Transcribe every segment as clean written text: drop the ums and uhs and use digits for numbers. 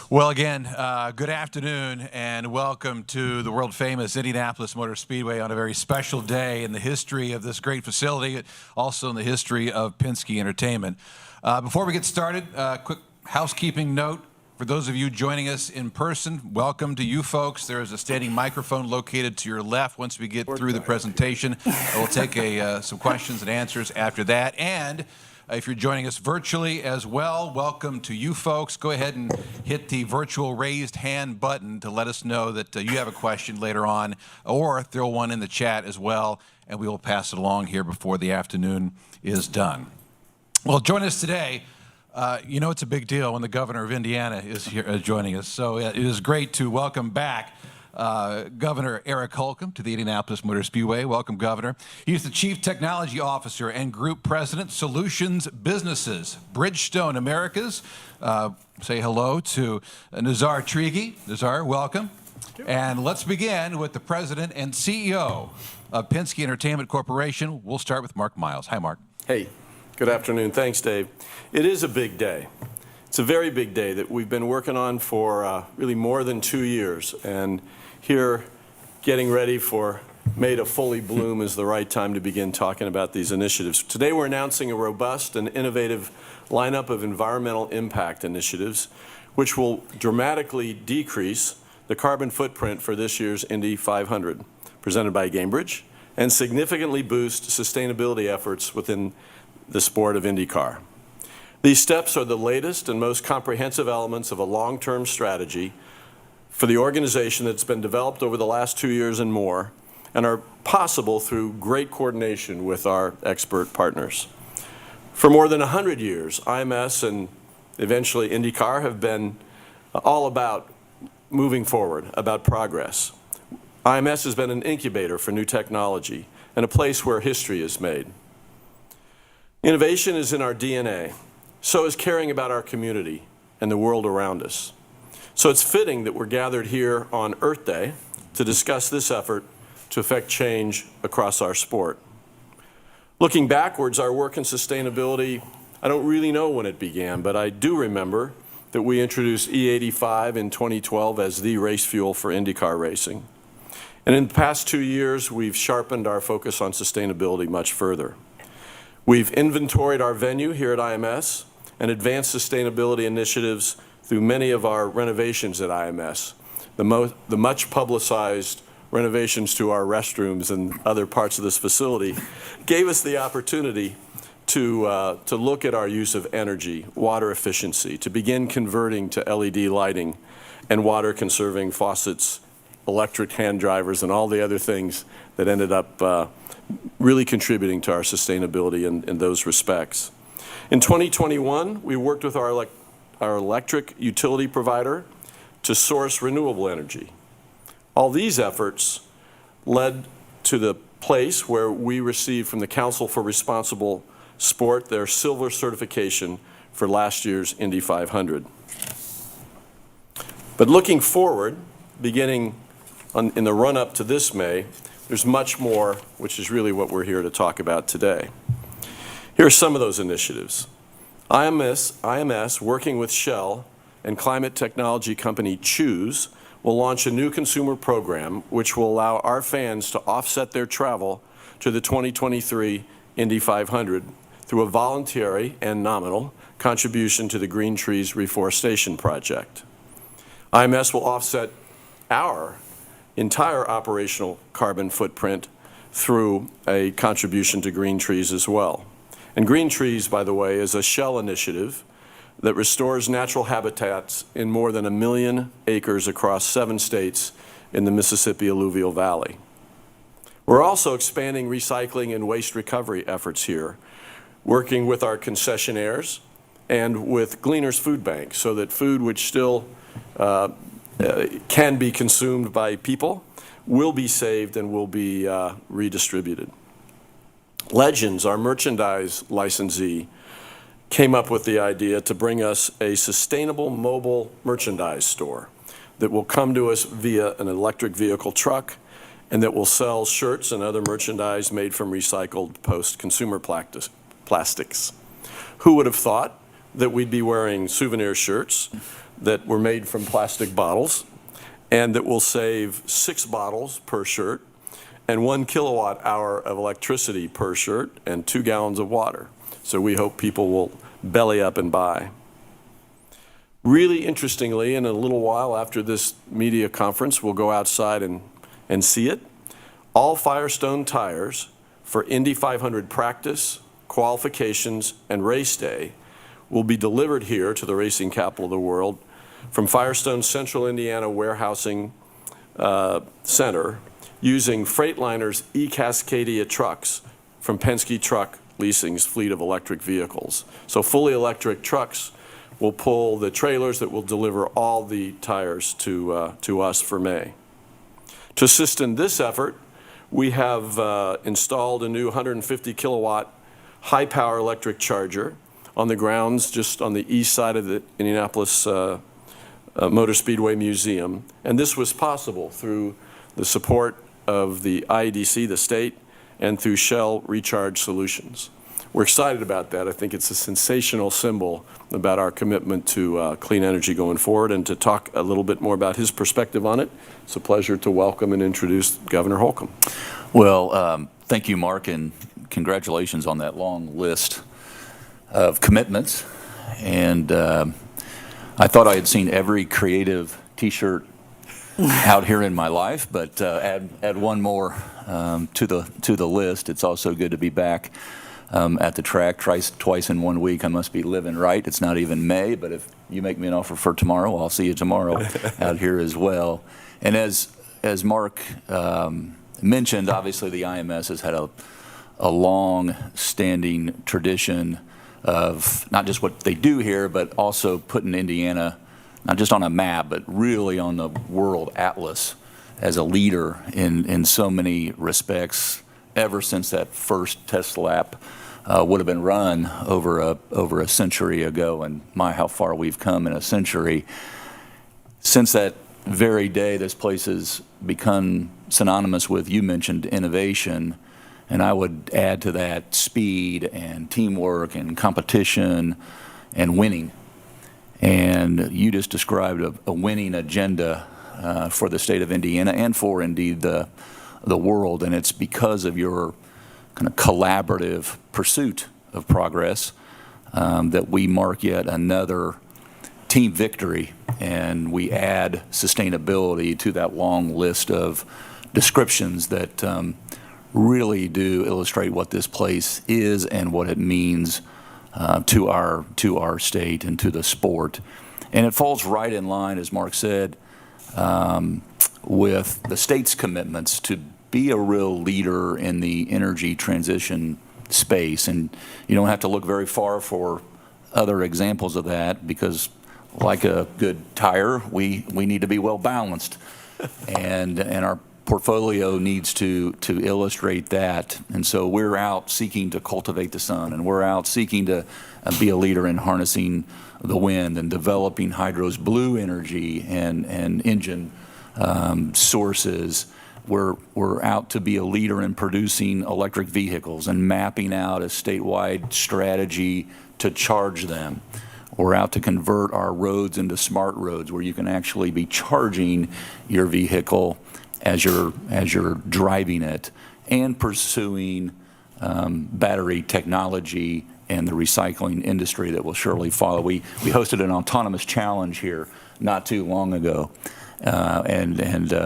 Well, again, good afternoon and welcome to the world-famous Indianapolis Motor Speedway on a very special day in the history of this great facility, also in the history of Penske Entertainment. Before we get started, quick housekeeping note. For those of you joining us in person, welcome to you folks. There is a standing microphone located to your left. Once we get through the presentation, we'll take some questions and answers after that. And if you're joining us virtually as well, welcome to you folks. Go ahead and hit the virtual raised hand button to let us know that you have a question later on, or throw one in the chat as well, and we will pass it along here before the afternoon is done. Well, join us today. You know it's a big deal when the governor of Indiana is here joining us, so it is great to welcome back Governor Eric Holcomb to the Indianapolis Motor Speedway. Welcome, Governor. He's the Chief Technology Officer and Group President, Solutions Businesses, Bridgestone Americas. Say hello to Nazar Trigi. Nazar, welcome. And let's begin with the President and CEO of Penske Entertainment Corporation. We'll start with Mark Miles. Hi, Mark. Hey, good afternoon. Thanks, Dave. It is a big day. It's a very big day that we've been working on for really more than 2 years. And here, getting ready for May to fully bloom is the right time to begin talking about these initiatives. Today we're announcing a robust and innovative lineup of environmental impact initiatives, which will dramatically decrease the carbon footprint for this year's Indy 500, presented by Gamebridge, and significantly boost sustainability efforts within the sport of IndyCar. These steps are the latest and most comprehensive elements of a long-term strategy for the organization that's been developed over the last 2 years and more, and are possible through great coordination with our expert partners. For more than 100 years, IMS and eventually IndyCar have been all about moving forward, about progress. IMS has been an incubator for new technology and a place where history is made. Innovation is in our DNA. So is caring about our community and the world around us. So it's fitting that we're gathered here on Earth Day to discuss this effort to affect change across our sport. Looking backwards, our work in sustainability, I don't really know when it began, but I do remember that we introduced E85 in 2012 as the race fuel for IndyCar racing. And in the past 2 years, we've sharpened our focus on sustainability much further. We've inventoried our venue here at IMS and advanced sustainability initiatives through many of our renovations at IMS. The much publicized renovations to our restrooms and other parts of this facility gave us the opportunity to look at our use of energy, water efficiency, to begin converting to LED lighting and water conserving faucets, electric hand drivers, and all the other things that ended up really contributing to our sustainability in those respects. In 2021, we worked with our electric utility provider to source renewable energy. All these efforts led to the place where we received from the Council for Responsible Sport their silver certification for last year's Indy 500. But looking forward, beginning in the run-up to this May, there's much more, which is really what we're here to talk about today. Here are some of those initiatives. IMS, working with Shell and climate technology company Choose, will launch a new consumer program which will allow our fans to offset their travel to the 2023 Indy 500 through a voluntary and nominal contribution to the Green Trees Reforestation Project. IMS will offset our entire operational carbon footprint through a contribution to Green Trees as well. And Green Trees, by the way, is a Shell initiative that restores natural habitats in more than 1 million acres across 7 states in the Mississippi Alluvial Valley. We're also expanding recycling and waste recovery efforts here, working with our concessionaires and with Gleaners Food Bank so that food which still can be consumed by people will be saved and will be redistributed. Legends, our merchandise licensee, came up with the idea to bring us a sustainable mobile merchandise store that will come to us via an electric vehicle truck and that will sell shirts and other merchandise made from recycled post-consumer plastics. Who would have thought that we'd be wearing souvenir shirts that were made from plastic bottles and that will save 6 bottles per shirt and 1 kilowatt hour of electricity per shirt and 2 gallons of water. So we hope people will belly up and buy. Really interestingly, in a little while after this media conference, we'll go outside and see it. All Firestone tires for Indy 500 practice, qualifications, and race day will be delivered here to the racing capital of the world from Firestone's Central Indiana Warehousing Center using Freightliner's e-Cascadia trucks from Penske Truck Leasing's fleet of electric vehicles. So fully electric trucks will pull the trailers that will deliver all the tires to us for May. To assist in this effort, we have installed a new 150 kilowatt high power electric charger on the grounds just on the east side of the Indianapolis Motor Speedway Museum. And this was possible through the support of the IEDC, the state, and through Shell Recharge Solutions. We're excited about that. I think it's a sensational symbol about our commitment to clean energy going forward. And to talk a little bit more about his perspective on it, it's a pleasure to welcome and introduce Governor Holcomb. Well, thank you, Mark, and congratulations on that long list of commitments. And I thought I had seen every creative T-shirt out here in my life, but add one more to the list. It's also good to be back at the track twice in 1 week. I must be living right. It's not even May, but if you make me an offer for tomorrow, I'll see you tomorrow out here as well. And as Mark mentioned, obviously the IMS has had a long-standing tradition of not just what they do here, but also putting Indiana not just on a map, but really on the world atlas as a leader in so many respects. Ever since that first test lap would have been run over a century ago, and my, how far we've come in a century. Since that very day, this place has become synonymous with, you mentioned, innovation, and I would add to that speed and teamwork and competition and winning. And you just described a winning agenda for the state of Indiana and for, indeed, the world. And it's because of your kind of collaborative pursuit of progress that we mark yet another team victory. And we add sustainability to that long list of descriptions that really do illustrate what this place is and what it means to our state and to the sport. And it falls right in line, as Mark said, with the state's commitments to be a real leader in the energy transition space. And you don't have to look very far for other examples of that, because like a good tire, we need to be well balanced. And our portfolio needs to illustrate that. And so we're out seeking to cultivate the sun, and we're out seeking to be a leader in harnessing the wind and developing hydro's blue energy and engine sources. We're out to be a leader in producing electric vehicles and mapping out a statewide strategy to charge them. We're out to convert our roads into smart roads where you can actually be charging your vehicle as you're driving it, and pursuing battery technology and the recycling industry that will surely follow. We hosted an autonomous challenge here not too long ago, and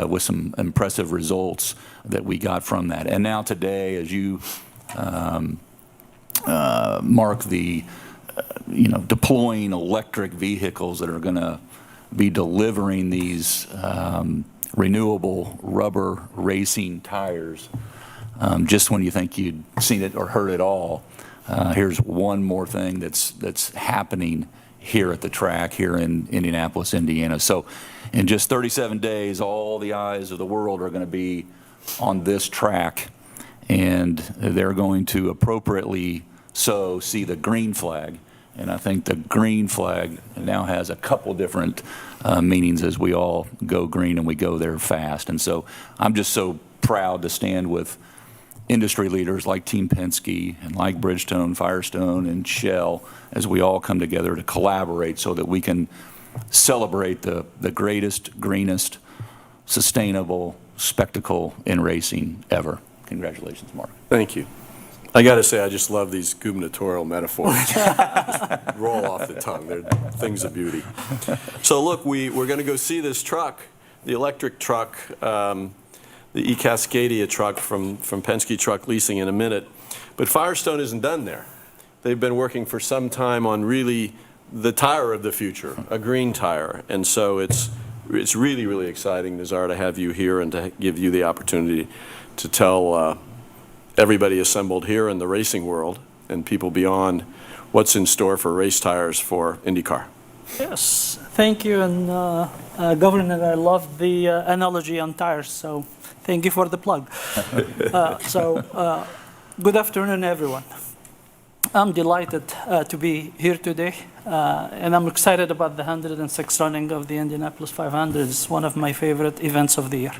with some impressive results that we got from that. And now today, as you mark the deploying electric vehicles that are going to be delivering these renewable rubber racing tires, just when you think you'd seen it or heard it all, here's one more thing that's happening here at the track here in Indianapolis, Indiana. So in just 37 days, all the eyes of the world are going to be on this track, and they're going to appropriately so see the green flag. And I think the green flag now has a couple different meanings as we all go green and we go there fast. And so I'm just so proud to stand with industry leaders like Team Penske and like Bridgestone, Firestone, and Shell as we all come together to collaborate so that we can celebrate the greatest, greenest, sustainable spectacle in racing ever. Congratulations, Mark. Thank you. I got to say, I just love these gubernatorial metaphors. Just roll off the tongue. They're things of beauty. So look, we're going to go see this truck, the electric truck, the eCascadia truck from Penske Truck Leasing in a minute. But Firestone isn't done there. They've been working for some time on really the tire of the future, a green tire. And so it's really, really exciting, Nizar, to have you here and to give you the opportunity to tell everybody assembled here in the racing world and people beyond what's in store for race tires for IndyCar. Yes, thank you. And Governor, I love the analogy on tires, so thank you for the plug. Good afternoon, everyone. I'm delighted to be here today, and I'm excited about the 106th running of the Indianapolis 500. It's one of my favorite events of the year.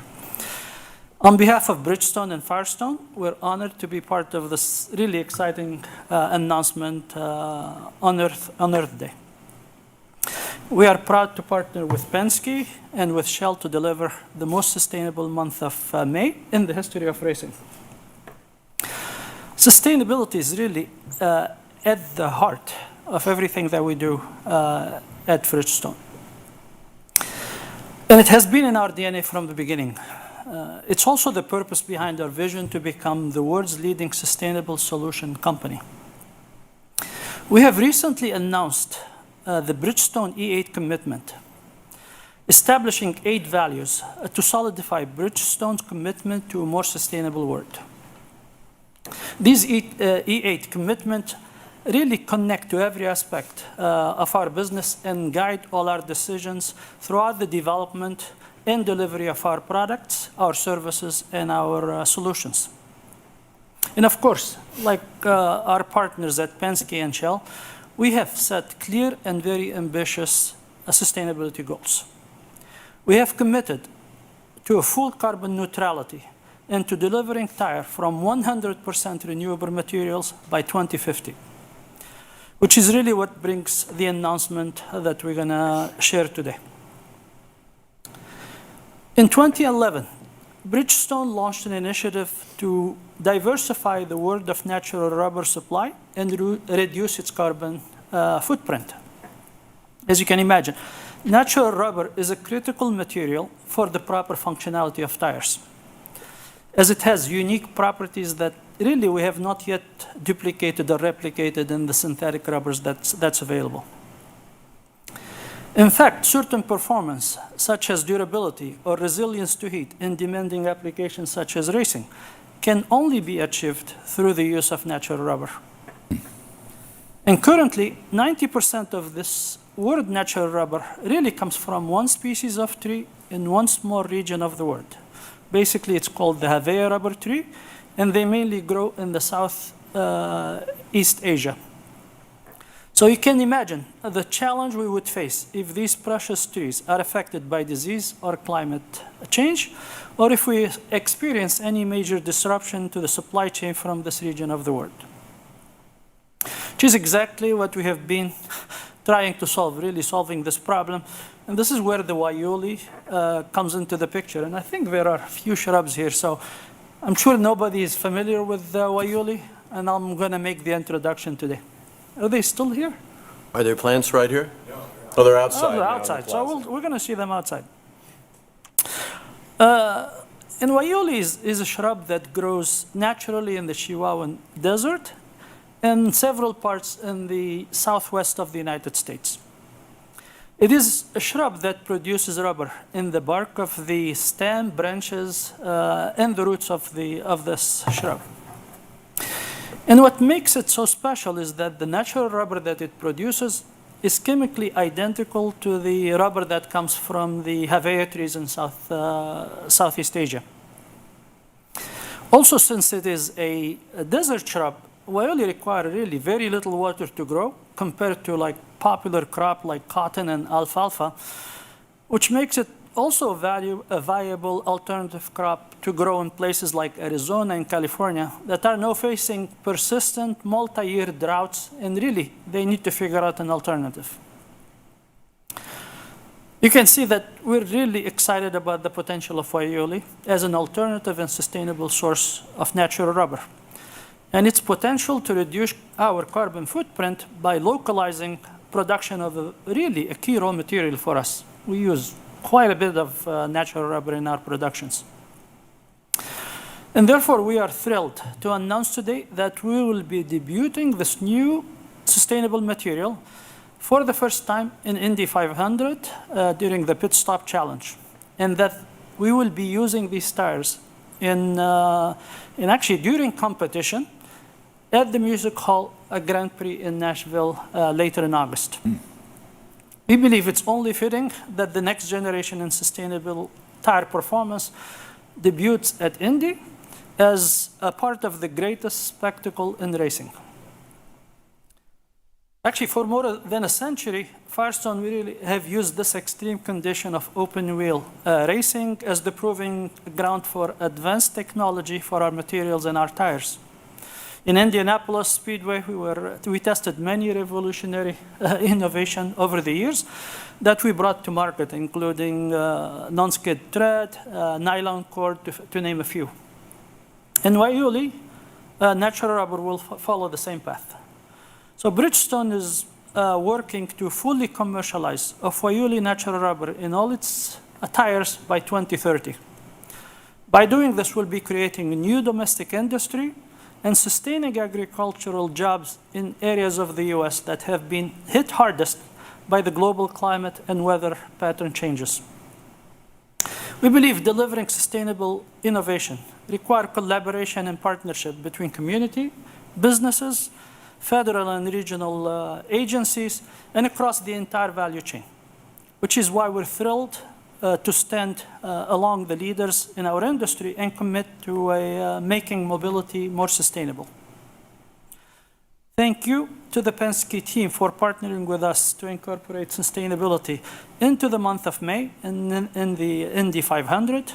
On behalf of Bridgestone and Firestone, we're honored to be part of this really exciting announcement on Earth Day. We are proud to partner with Penske and with Shell to deliver the most sustainable month of May in the history of racing. Sustainability is really at the heart of everything that we do at Bridgestone. And it has been in our DNA from the beginning. It's also the purpose behind our vision to become the world's leading sustainable solution company. We have recently announced the Bridgestone E8 commitment, establishing 8 values to solidify Bridgestone's commitment to a more sustainable world. These E8 commitments really connect to every aspect of our business and guide all our decisions throughout the development and delivery of our products, our services, and our solutions. And of course, like our partners at Penske and Shell, we have set clear and very ambitious sustainability goals. We have committed to a full carbon neutrality and to delivering tire from 100% renewable materials by 2050, which is really what brings the announcement that we're going to share today. In 2011, Bridgestone launched an initiative to diversify the world of natural rubber supply and reduce its carbon footprint. As you can imagine, natural rubber is a critical material for the proper functionality of tires, as it has unique properties that really we have not yet duplicated or replicated in the synthetic rubbers that's available. In fact, certain performance, such as durability or resilience to heat in demanding applications such as racing, can only be achieved through the use of natural rubber. And currently, 90% of this world natural rubber really comes from one species of tree in one small region of the world. Basically, it's called the Havea rubber tree, and they mainly grow in the Southeast Asia. So you can imagine the challenge we would face if these precious trees are affected by disease or climate change, or if we experience any major disruption to the supply chain from this region of the world. Which is exactly what we have been trying to solve, really solving this problem. And this is where the Waiuli comes into the picture. And I think there are a few shrubs here, so I'm sure nobody is familiar with Waiuli, and I'm going to make the introduction today. Are they still here? Are there plants right here? Oh, they're outside. Oh, they're outside. So we're going to see them outside. And Waiuli is a shrub that grows naturally in the Chihuahuan Desert and several parts in the southwest of the United States. It is a shrub that produces rubber in the bark of the stem, branches, and the roots of this shrub. And what makes it so special is that the natural rubber that it produces is chemically identical to the rubber that comes from the Havea trees in Southeast Asia. Also, since it is a desert shrub, Waiuli require really very little water to grow compared to like popular crop like cotton and alfalfa, which makes it also a viable alternative crop to grow in places like Arizona and California that are now facing persistent multi-year droughts, and really they need to figure out an alternative. You can see that we're really excited about the potential of Waiuli as an alternative and sustainable source of natural rubber, and its potential to reduce our carbon footprint by localizing production of really a key raw material for us. We use quite a bit of natural rubber in our productions. And therefore, we are thrilled to announce today that we will be debuting this new sustainable material for the first time in Indy 500 during the Pit Stop Challenge, and that we will be using these tires in actually during competition at the Music Hall Grand Prix in Nashville later in August. We believe it's only fitting that the next generation in sustainable tire performance debuts at Indy as a part of the greatest spectacle in racing. Actually, for more than a century, Firestone really have used this extreme condition of open wheel racing as the proving ground for advanced technology for our materials and our tires. In Indianapolis Speedway, we tested many revolutionary innovation over the years that we brought to market, including non-skid tread, nylon cord, to name a few. In Waiuli, natural rubber will follow the same path. So Bridgestone is working to fully commercialize Waiuli natural rubber in all its tires by 2030. By doing this, we'll be creating a new domestic industry and sustaining agricultural jobs in areas of the US that have been hit hardest by the global climate and weather pattern changes. We believe delivering sustainable innovation requires collaboration and partnership between community, businesses, federal and regional agencies, and across the entire value chain, which is why we're thrilled to stand along the leaders in our industry and commit to making mobility more sustainable. Thank you to the Penske team for partnering with us to incorporate sustainability into the month of May and in the Indy 500.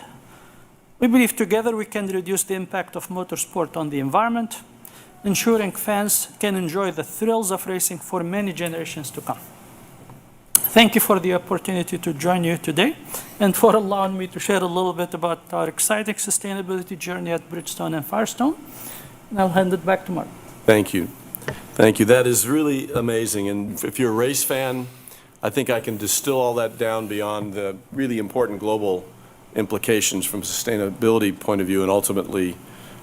We believe together we can reduce the impact of motorsport on the environment, ensuring fans can enjoy the thrills of racing for many generations to come. Thank you for the opportunity to join you today and for allowing me to share a little bit about our exciting sustainability journey at Bridgestone and Firestone. And I'll hand it back to Mark. Thank you. Thank you. That is really amazing. And if you're a race fan, I think I can distill all that down beyond the really important global implications from a sustainability point of view and ultimately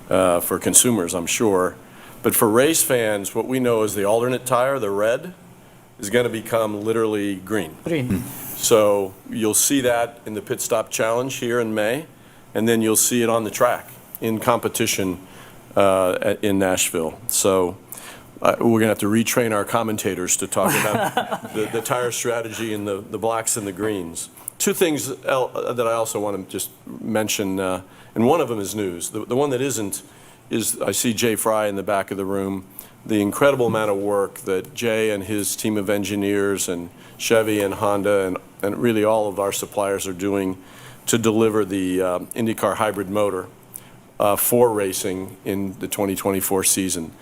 for consumers, I'm sure. But for race fans, what we know is the alternate tire, the red, is going to become literally green. Green. So you'll see that in the Pit Stop Challenge here in May, and then you'll see it on the track in competition in Nashville. So we're going to have to retrain our commentators to talk about the tire strategy and the blacks and the greens. Two things that I also want to just mention, and one of them is news. The one that isn't is I see Jay Fry in the back of the room. The incredible amount of work that Jay and his team of engineers and Chevy and Honda and really all of our suppliers are doing to deliver the IndyCar hybrid motor for racing in the 2024 season.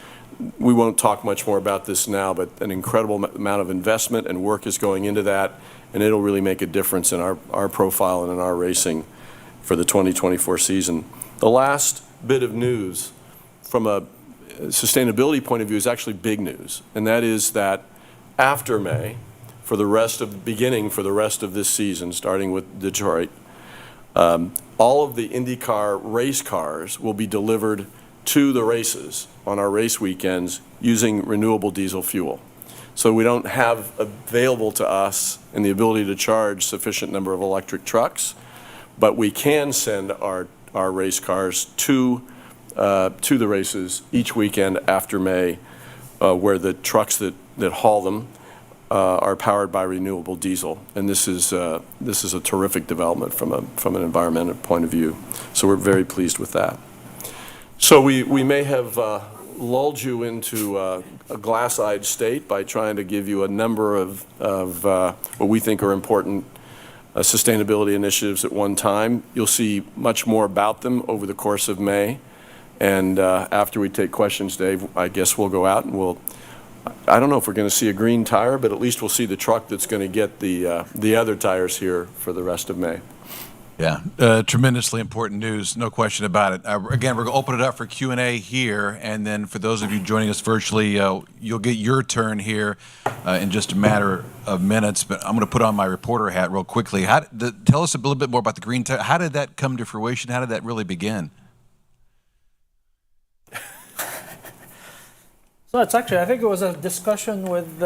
We won't talk much more about this now, but an incredible amount of investment and work is going into that, and it'll really make a difference in our profile and in our racing for the 2024 season. The last bit of news from a sustainability point of view is actually big news, and that is that after May, beginning for the rest of this season, starting with Detroit, all of the IndyCar race cars will be delivered to the races on our race weekends using renewable diesel fuel. So we don't have available to us and the ability to charge sufficient number of electric trucks, but we can send our race cars to the races each weekend after May, where the trucks that haul them are powered by renewable diesel, and this is a terrific development from an environmental point of view. So we're very pleased with that. So we may have lulled you into a glass-eyed state by trying to give you a number of what we think are important sustainability initiatives at one time. You'll see much more about them over the course of May. And after we take questions, Dave, I guess we'll go out and I don't know if we're going to see a green tire, but at least we'll see the truck that's going to get the other tires here for the rest of May. Yeah, tremendously important news, no question about it. Again, we're going to open it up for Q&A here, and then for those of you joining us virtually, you'll get your turn here in just a matter of minutes. But I'm going to put on my reporter hat real quickly. Tell us a little bit more about the green tire. How did that come to fruition? How did that really begin? So it's actually, I think it was a discussion with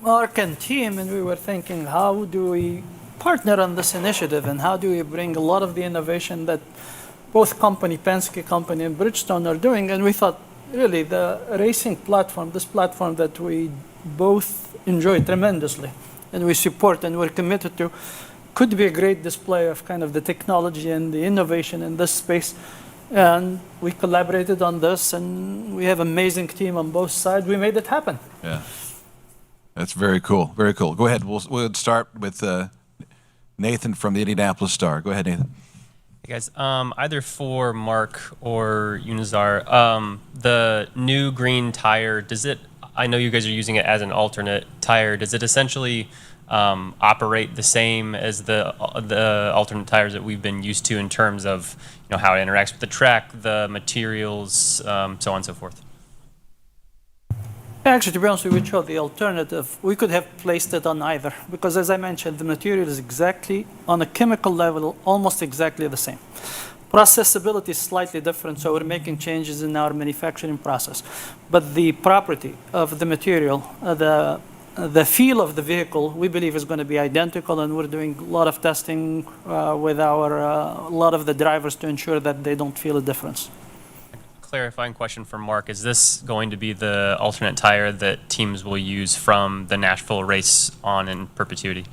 Mark and team, and we were thinking, how do we partner on this initiative, and how do we bring a lot of the innovation that both company, Penske company and Bridgestone are doing? And we thought, really, the racing platform, this platform that we both enjoy tremendously, and we support and we're committed to, could be a great display of kind of the technology and the innovation in this space. And we collaborated on this, and we have an amazing team on both sides. We made it happen. Yeah, that's very cool. Very cool. Go ahead. We'll start with Nathan from the Indianapolis Star. Go ahead, Nathan. Hey guys, either for Mark or Unizar, the new green tire, I know you guys are using it as an alternate tire. Does it essentially operate the same as the alternate tires that we've been used to in terms of how it interacts with the track, the materials, so on and so forth? Actually, to be honest with you, we chose the alternative. We could have placed it on either, because as I mentioned, the material is exactly, on a chemical level, almost exactly the same. Processability is slightly different, so we're making changes in our manufacturing process. But the property of the material, the feel of the vehicle, we believe is going to be identical, and we're doing a lot of testing with a lot of the drivers to ensure that they don't feel a difference. Clarifying question for Mark, is this going to be the alternate tire that teams will use from the Nashville race on in perpetuity?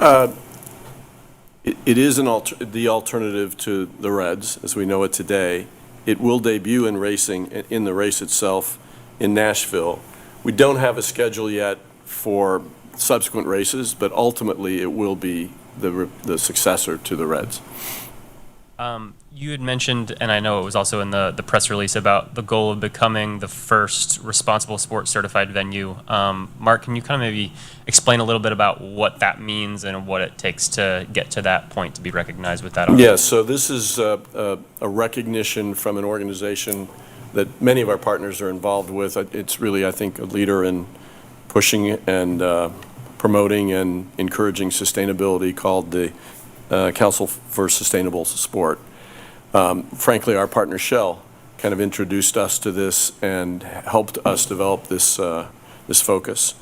It is the alternative to the Reds as we know it today. It will debut in racing, in the race itself in Nashville. We don't have a schedule yet for subsequent races, but ultimately it will be the successor to the Reds. You had mentioned, and I know it was also in the press release, about the goal of becoming the first responsible sports certified venue. Mark, can you kind of maybe explain a little bit about what that means and what it takes to get to that point to be recognized with that honor? Yes, so this is a recognition from an organization that many of our partners are involved with. It's really, I think, a leader in pushing and promoting and encouraging sustainability, called the Council for Sustainable Sport. Frankly, our partner Shell kind of introduced us to this and helped us develop this focus.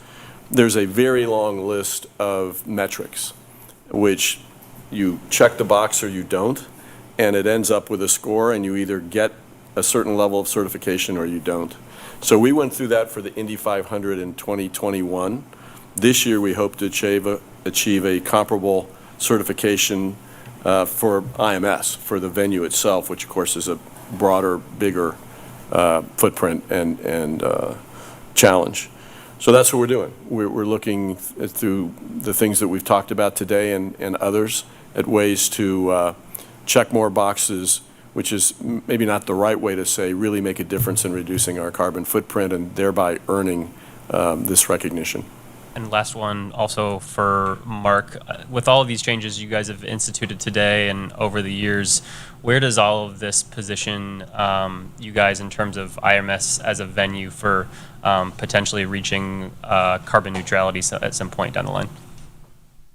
There's a very long list of metrics, which you check the box or you don't, and it ends up with a score, and you either get a certain level of certification or you don't. So we went through that for the Indy 500 in 2021. This year we hope to achieve a comparable certification for IMS, for the venue itself, which of course is a broader, bigger footprint and challenge. So that's what we're doing. We're looking through the things that we've talked about today and others at ways to check more boxes, which is maybe not the right way to say really make a difference in reducing our carbon footprint and thereby earning this recognition. And last one, also for Mark, with all of these changes you guys have instituted today and over the years, where does all of this position you guys in terms of IMS as a venue for potentially reaching carbon neutrality at some point down the line?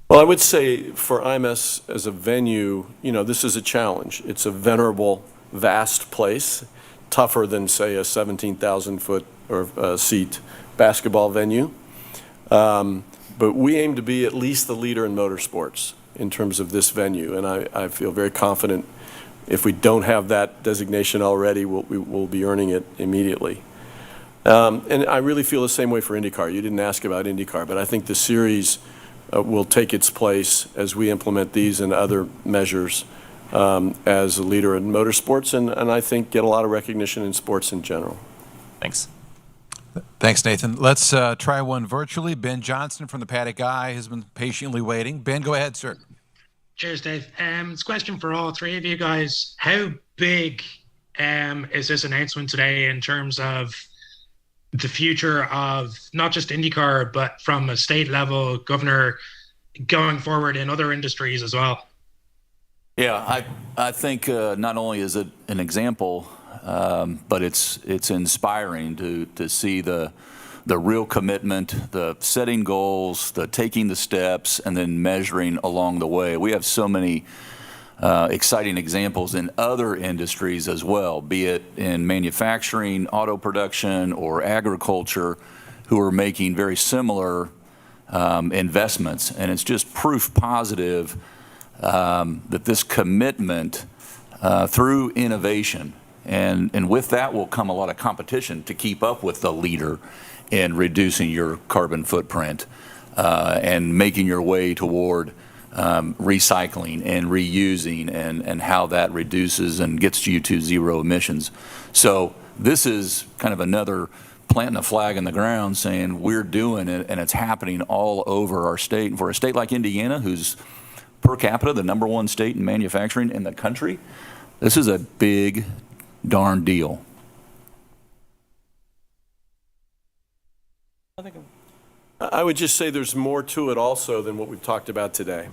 Well, I would say for IMS as a venue, this is a challenge. It's a venerable, vast place, tougher than, say, a 17,000-foot or seat basketball venue. But we aim to be at least the leader in motorsports in terms of this venue, and I feel very confident if we don't have that designation already, we'll be earning it immediately. And I really feel the same way for IndyCar. You didn't ask about IndyCar, but I think the series will take its place as we implement these and other measures as a leader in motorsports, and I think get a lot of recognition in sports in general. Thanks. Thanks, Nathan. Let's try one virtually. Ben Johnson from the Paddock Eye has been patiently waiting. Ben, go ahead, sir. Cheers, Dave. It's a question for all three of you guys. How big is this announcement today in terms of the future of not just IndyCar, but from a state level, governor going forward in other industries as well? Yeah, I think not only is it an example, but it's inspiring to see the real commitment, the setting goals, the taking the steps, and then measuring along the way. We have so many exciting examples in other industries as well, be it in manufacturing, auto production, or agriculture, who are making very similar investments. And it's just proof positive that this commitment through innovation, and with that will come a lot of competition to keep up with the leader in reducing your carbon footprint and making your way toward recycling and reusing and how that reduces and gets you to zero emissions. So this is kind of another planting a flag in the ground saying we're doing it, and it's happening all over our state. And for a state like Indiana, who's per capita the #1 state in manufacturing in the country, this is a big darn deal. I would just say there's more to it also than what we've talked about today.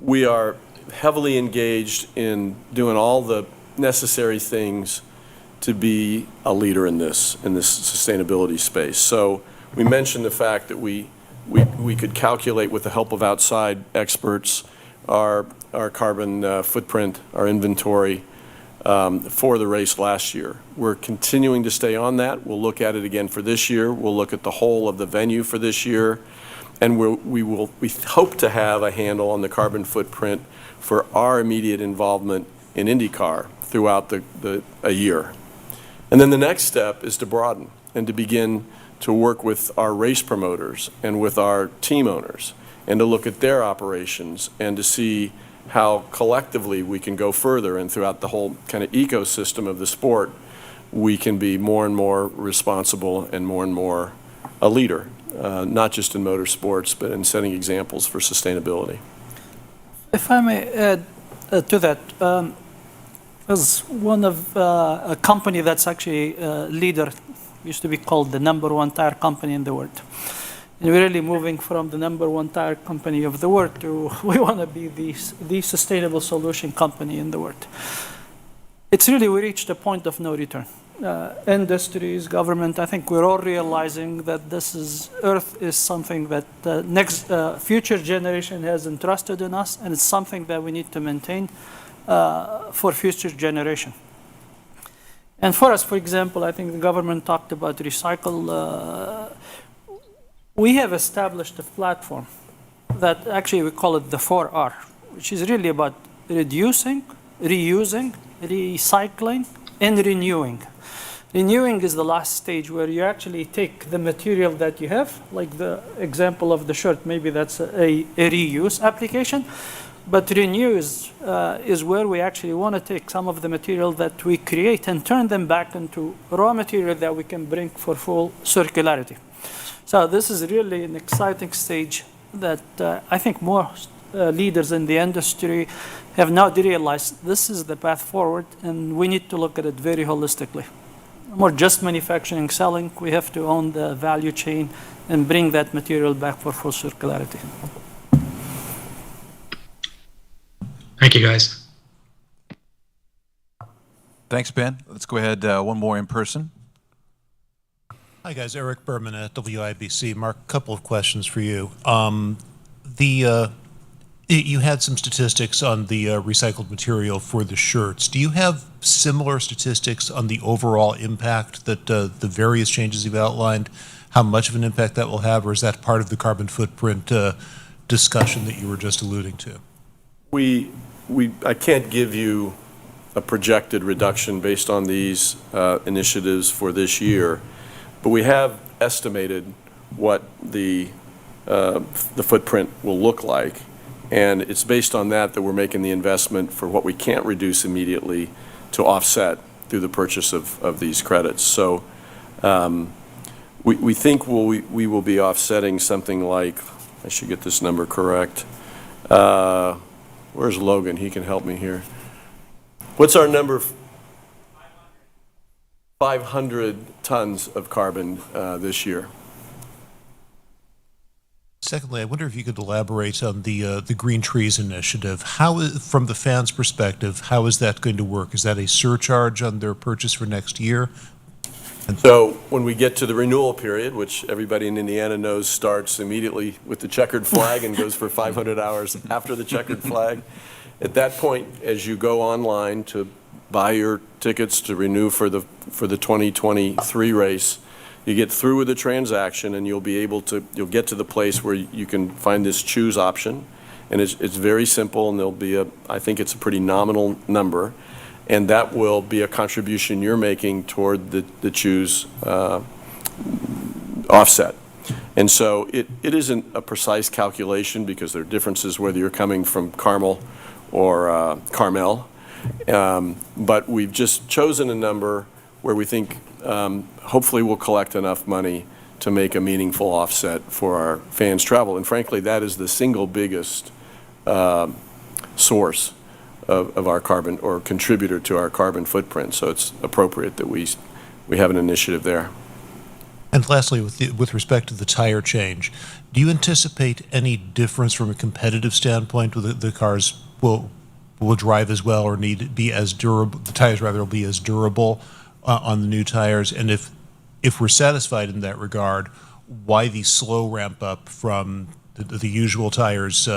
We are heavily engaged in doing all the necessary things to be a leader in this sustainability space. So we mentioned the fact that we could calculate with the help of outside experts our carbon footprint, our inventory for the race last year. We're continuing to stay on that. We'll look at it again for this year. We'll look at the whole of the venue for this year, and we hope to have a handle on the carbon footprint for our immediate involvement in IndyCar throughout a year. And then the next step is to broaden and to begin to work with our race promoters and with our team owners and to look at their operations and to see how collectively we can go further, and throughout the whole kind of ecosystem of the sport, we can be more and more responsible and more a leader, not just in motorsports, but in setting examples for sustainability. If I may add to that, as one of a company that's actually a leader, used to be called the #1 tire company in the world. And we're really moving from the #1 tire company of the world to we want to be the sustainable solution company in the world. It's really, we reached a point of no return. Industries, government, I think we're all realizing that Earth is something that the future generation has entrusted in us, and it's something that we need to maintain for future generation. And for us, for example, I think the government talked about recycle. We have established a platform that actually we call it the 4R, which is really about reducing, reusing, recycling, and renewing. Renewing is the last stage where you actually take the material that you have, like the example of the shirt, maybe that's a reuse application. But renew is where we actually want to take some of the material that we create and turn them back into raw material that we can bring for full circularity. So this is really an exciting stage that I think more leaders in the industry have now realized this is the path forward, and we need to look at it very holistically. More just manufacturing, selling, we have to own the value chain and bring that material back for full circularity. Thank you, guys. Thanks, Ben. Let's go ahead, one more in person. Hi, guys. Eric Berman at WIBC. Mark, a couple of questions for you. You had some statistics on the recycled material for the shirts. Do you have similar statistics on the overall impact that the various changes you've outlined, how much of an impact that will have, or is that part of the carbon footprint discussion that you were just alluding to? I can't give you a projected reduction based on these initiatives for this year, but we have estimated what the footprint will look like, and it's based on that we're making the investment for what we can't reduce immediately to offset through the purchase of these credits. So we think we will be offsetting something like, I should get this number correct. Where's Logan? He can help me here. What's our number? 500 tons of carbon this year. Secondly, I wonder if you could elaborate on the Green Trees Initiative. From the fans' perspective, how is that going to work? Is that a surcharge on their purchase for next year? So when we get to the renewal period, which everybody in Indiana knows starts immediately with the checkered flag and goes for 500 hours after the checkered flag, at that point, as you go online to buy your tickets to renew for the 2023 race, you get through with the transaction and you'll get to the place where you can find this choose option. And it's very simple, and there'll be I think it's a pretty nominal number. And that will be a contribution you're making toward the choose offset. And so it isn't a precise calculation, because there are differences whether you're coming from Carmel or Carmel. But we've just chosen a number where we think hopefully we'll collect enough money to make a meaningful offset for our fans' travel. And frankly, that is the single biggest source of our carbon, or contributor to our carbon footprint. So it's appropriate that we have an initiative there. And lastly, with respect to the tire change, do you anticipate any difference from a competitive standpoint with the cars will drive as well, or need to be as durable? The tires rather will be as durable on the new tires. And if we're satisfied in that regard, why the slow ramp up from the usual tires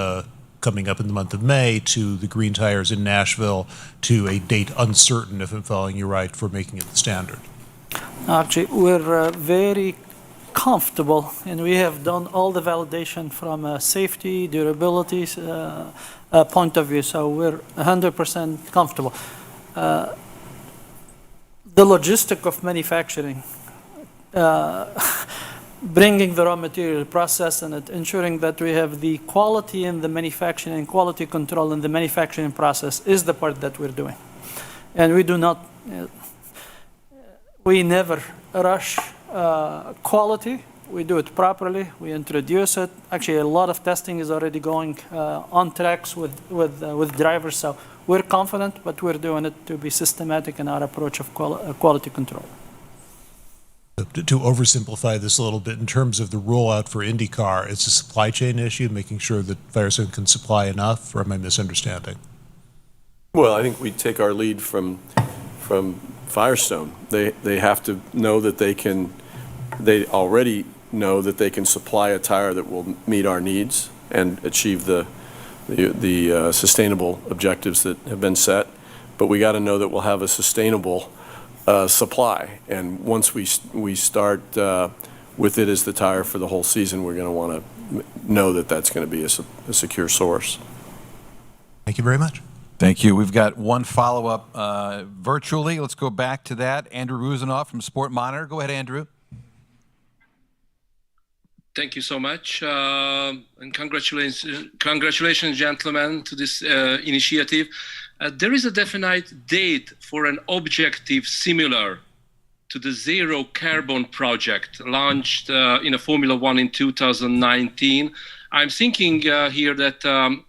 coming up in the month of May to the green tires in Nashville to a date uncertain, if I'm following you right, for making it the standard? Actually, we're very comfortable, and we have done all the validation from a safety, durability point of view, so we're 100% comfortable. The logistic of manufacturing, bringing the raw material, processing it, ensuring that we have the quality in the manufacturing and quality control in the manufacturing process is the part that we're doing. And we do not, we never rush quality. We do it properly. We introduce it. Actually, a lot of testing is already going on tracks with drivers. So we're confident, but we're doing it to be systematic in our approach of quality control. To oversimplify this a little bit, in terms of the rollout for IndyCar, it's a supply chain issue, making sure that Firestone can supply enough, or am I misunderstanding? Well, I think we take our lead from Firestone. They have to know that they already know that they can supply a tire that will meet our needs and achieve the sustainable objectives that have been set. But we got to know that we'll have a sustainable supply. And once we start with it as the tire for the whole season, we're going to want to know that that's going to be a secure source. Thank you very much. Thank you. We've got one follow-up virtually. Let's go back to that. Andrew Ruzinoff from Sport Monitor. Go ahead, Andrew. Thank you so much, and congratulations, gentlemen, to this initiative. There is a definite date for an objective similar to the Zero Carbon project launched in a Formula One in 2019. I'm thinking here that,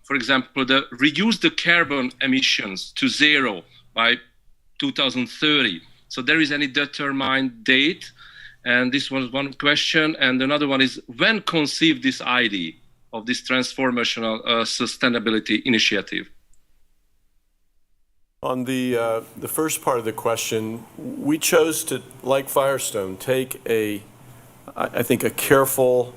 for example, reduce the carbon emissions to zero by 2030. So there is any determined date? And this was one question. And another one is, when conceived this idea of this transformational sustainability initiative? On the first part of the question, we chose to, like Firestone, take I think a careful,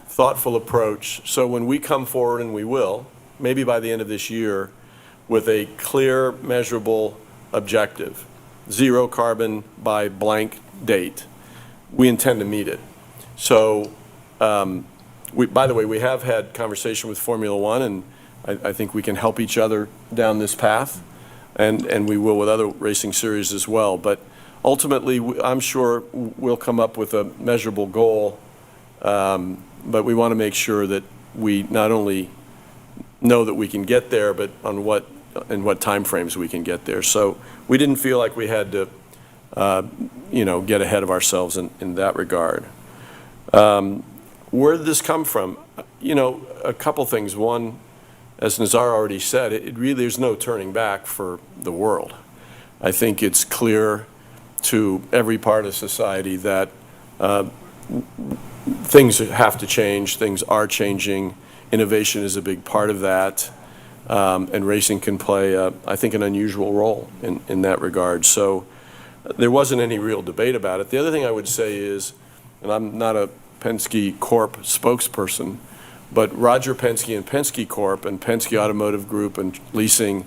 thoughtful approach. So when we come forward, and we will, maybe by the end of this year, with a clear, measurable objective, zero carbon by blank date, we intend to meet it. So, by the way, we have had conversation with Formula One, and I think we can help each other down this path, and we will with other racing series as well. But ultimately, I'm sure we'll come up with a measurable goal, but we want to make sure that we not only know that we can get there, but in what time frames we can get there. So we didn't feel like we had to get ahead of ourselves in that regard. Where did this come from? A couple things. One, as Nazar already said, it really, there's no turning back for the world. I think it's clear to every part of society that things have to change, things are changing, innovation is a big part of that, and racing can play, I think, an unusual role in that regard. So there wasn't any real debate about it. The other thing I would say is, and I'm not a Penske Corp spokesperson, but Roger Penske and Penske Corp and Penske Automotive Group and leasing,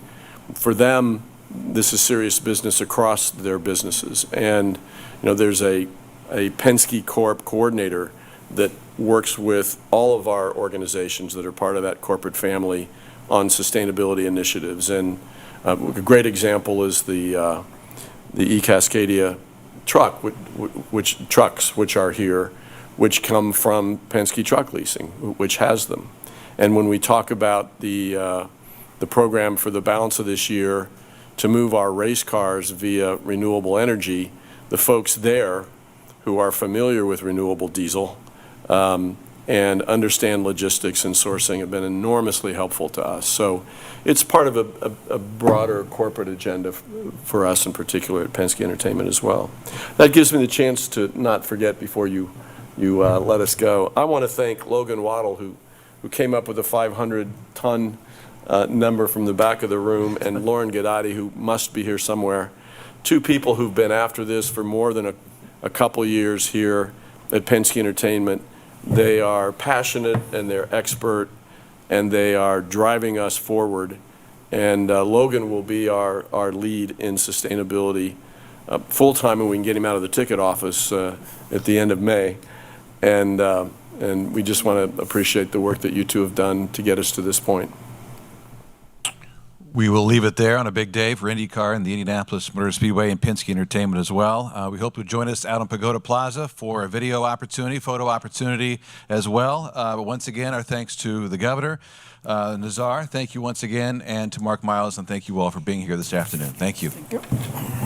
for them, this is serious business across their businesses. And there's a Penske Corp coordinator that works with all of our organizations that are part of that corporate family on sustainability initiatives. And a great example is the eCascadia truck, which are here, which come from Penske Truck Leasing, which has them. And when we talk about the program for the balance of this year to move our race cars via renewable energy, the folks there who are familiar with renewable diesel and understand logistics and sourcing have been enormously helpful to us. So it's part of a broader corporate agenda for us, in particular at Penske Entertainment as well. That gives me the chance to not forget before you let us go. I want to thank Logan Waddle, who came up with a 500-ton number from the back of the room, and Lauren Gadati, who must be here somewhere. Two people who've been after this for more than a couple years here at Penske Entertainment. They are passionate and they're expert, and they are driving us forward. And Logan will be our lead in sustainability full-time, and we can get him out of the ticket office at the end of May. And we just want to appreciate the work that you two have done to get us to this point. We will leave it there on a big day for IndyCar and the Indianapolis Motor Speedway and Penske Entertainment as well. We hope you'll join us out on Pagoda Plaza for a video opportunity, photo opportunity as well. But once again, our thanks to the governor, Nazar. Thank you once again, and to Mark Miles, and thank you all for being here this afternoon. Thank you. Thank you.